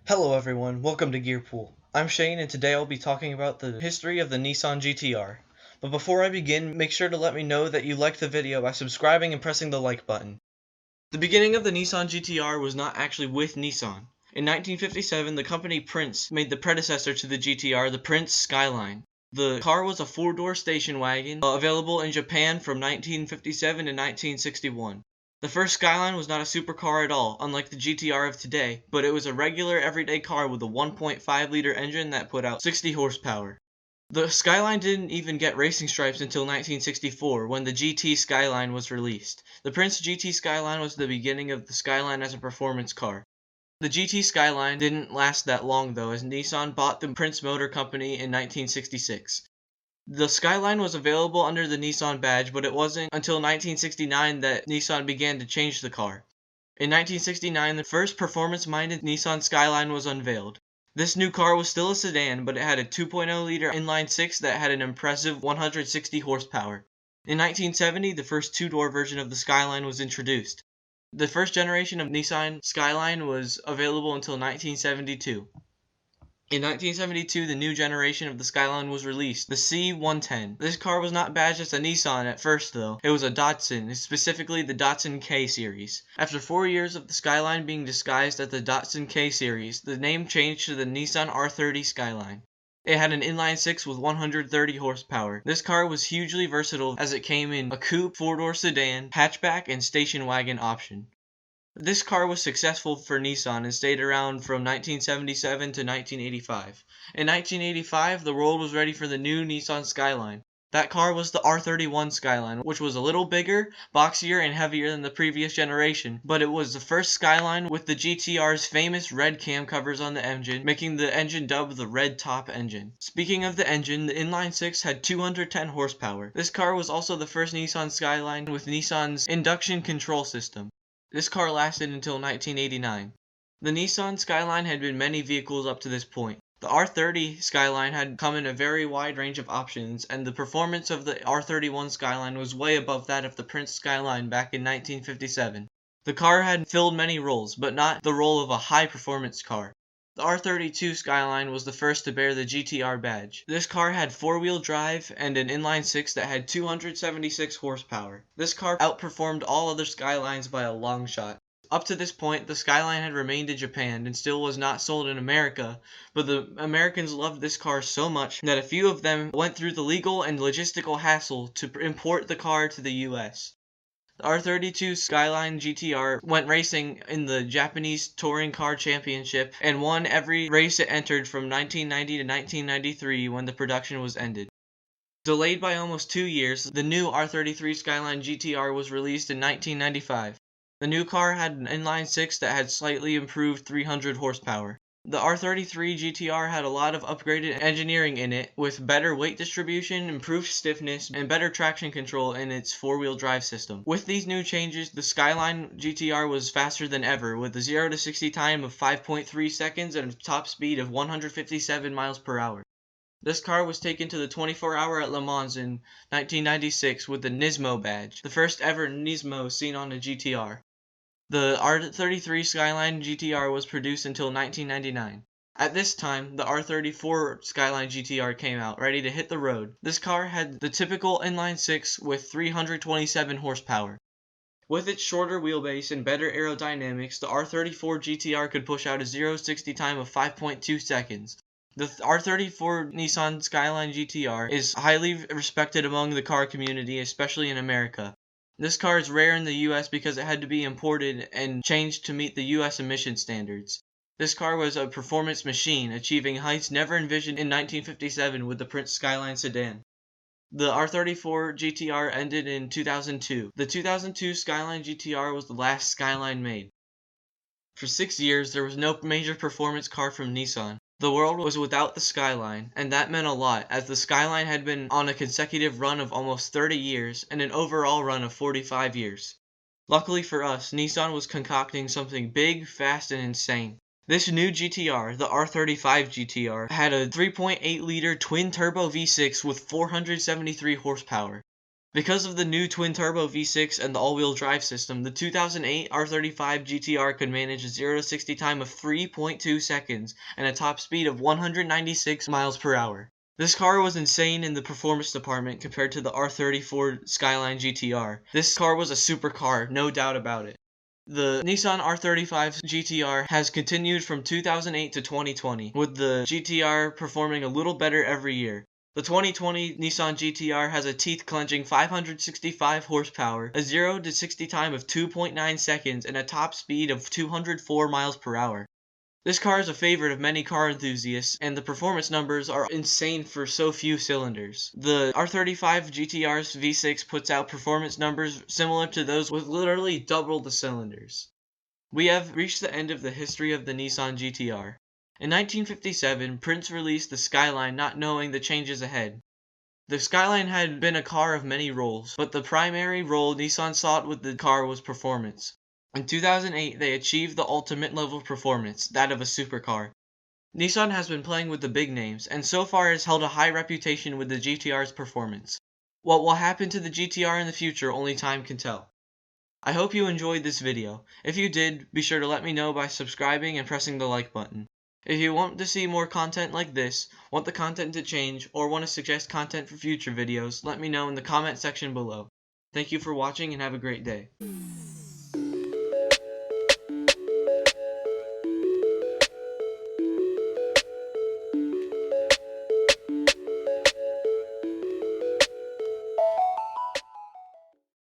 Hello everyone, welcome to Gearpool. I'm Shane and today I'll be talking about the history of the Nissan GT-R. But before I begin, make sure to let me know that you liked the video by subscribing and pressing the like button. The beginning of the Nissan GT-R was not actually with Nissan. In 1957, the company Prince made the predecessor to the GT-R, the Prince Skyline. The car was a four-door station wagon, available in Japan from 1957 to 1961. The first Skyline was not a supercar at all, unlike the GTR of today, but it was a regular everyday car with a 1.5-liter engine that put out 60 horsepower. The Skyline didn't even get racing stripes until 1964, when the GT Skyline was released. The Prince GT Skyline was the beginning of the Skyline as a performance car. The GT Skyline didn't last that long though, as Nissan bought the Prince Motor Company in 1966. The Skyline was available under the Nissan badge, but it wasn't until 1969 that Nissan began to change the car. In 1969, the first performance-minded Nissan Skyline was unveiled. This new car was still a sedan, but it had a 2.0-liter inline-six that had an impressive 160 horsepower. In 1970, the first two-door version of the Skyline was introduced. The first generation of Nissan Skyline was available until 1972. In 1972, the new generation of the Skyline was released, the C110. This car was not badged as a Nissan at first though. It was a Datsun, specifically the Datsun K series. After 4 years of the Skyline being disguised as the Datsun K series, the name changed to the Nissan R30 Skyline. It had an inline-six with 130 horsepower. This car was hugely versatile as it came in a coupe, four-door sedan, hatchback, and station wagon option. This car was successful for Nissan and stayed around from 1977 to 1985. In 1985, the world was ready for the new Nissan Skyline. That car was the R31 Skyline, which was a little bigger, boxier, and heavier than the previous generation, but it was the first Skyline with the GTR's famous red cam covers on the engine, making the engine dubbed the Red Top engine. Speaking of the engine, the inline-six had 210 horsepower. This car was also the first Nissan Skyline with Nissan's induction control system. This car lasted until 1989. The Nissan Skyline had been many vehicles up to this point. The R30 Skyline had come in a very wide range of options, and the performance of the R31 Skyline was way above that of the Prince Skyline back in 1957. The car had filled many roles, but not the role of a high-performance car. The R32 Skyline was the first to bear the GTR badge. This car had four-wheel drive and an inline-six that had 276 horsepower. This car outperformed all other Skylines by a long shot. Up to this point, the Skyline had remained in Japan and still was not sold in America, but the Americans loved this car so much that a few of them went through the legal and logistical hassle to import the car to the US. The R32 Skyline GTR went racing in the Japanese Touring Car Championship and won every race it entered from 1990 to 1993 when the production was ended. Delayed by almost 2 years, the new R33 Skyline GTR was released in 1995. The new car had an inline-six that had slightly improved 300 horsepower. The R33 GTR had a lot of upgraded engineering in it, with better weight distribution, improved stiffness, and better traction control in its four-wheel drive system. With these new changes, the Skyline GTR was faster than ever, with a 0 to 60 time of 5.3 seconds and a top speed of 157 miles per hour. This car was taken to the 24-hour at Le Mans in 1996 with the Nismo badge, the first ever Nismo seen on a GTR. The R33 Skyline GTR was produced until 1999. At this time, the R34 Skyline GTR came out, ready to hit the road. This car had the typical inline-six with 327 horsepower. With its shorter wheelbase and better aerodynamics, the R34 GTR could push out a 0-60 time of 5.2 seconds. The R34 Nissan Skyline GTR is highly respected among the car community, especially in America. This car is rare in the US because it had to be imported and changed to meet the US emission standards. This car was a performance machine, achieving heights never envisioned in 1957 with the Prince Skyline sedan. The R34 GTR ended in 2002. The 2002 Skyline GTR was the last Skyline made. For 6 years, there was no major performance car from Nissan. The world was without the Skyline, and that meant a lot, as the Skyline had been on a consecutive run of almost 30 years and an overall run of 45 years. Luckily for us, Nissan was concocting something big, fast, and insane. This new GTR, the R35 GTR, had a 3.8-liter twin-turbo V6 with 473 horsepower. Because of the new twin-turbo V6 and the all-wheel drive system, the 2008 R35 GTR could manage a 0 to 60 time of 3.2 seconds and a top speed of 196 miles per hour. This car was insane in the performance department compared to the R34 Skyline GTR. This car was a supercar, no doubt about it. The Nissan R35 GTR has continued from 2008 to 2020, with the GTR performing a little better every year. The 2020 Nissan GTR has a teeth-clenching 565 horsepower, a 0 to 60 time of 2.9 seconds, and a top speed of 204 miles per hour. This car is a favorite of many car enthusiasts, and the performance numbers are insane for so few cylinders. The R35 GTR's V6 puts out performance numbers similar to those with literally double the cylinders. We have reached the end of the history of the Nissan GTR. In 1957, Prince released the Skyline not knowing the changes ahead. The Skyline had been a car of many roles, but the primary role Nissan sought with the car was performance. In 2008, they achieved the ultimate level of performance, that of a supercar. Nissan has been playing with the big names, and so far has held a high reputation with the GTR's performance. What will happen to the GTR in the future, only time can tell. I hope you enjoyed this video. If you did, be sure to let me know by subscribing and pressing the like button. If you want to see more content like this, want the content to change, or want to suggest content for future videos, let me know in the comment section below. Thank you for watching and have a great day.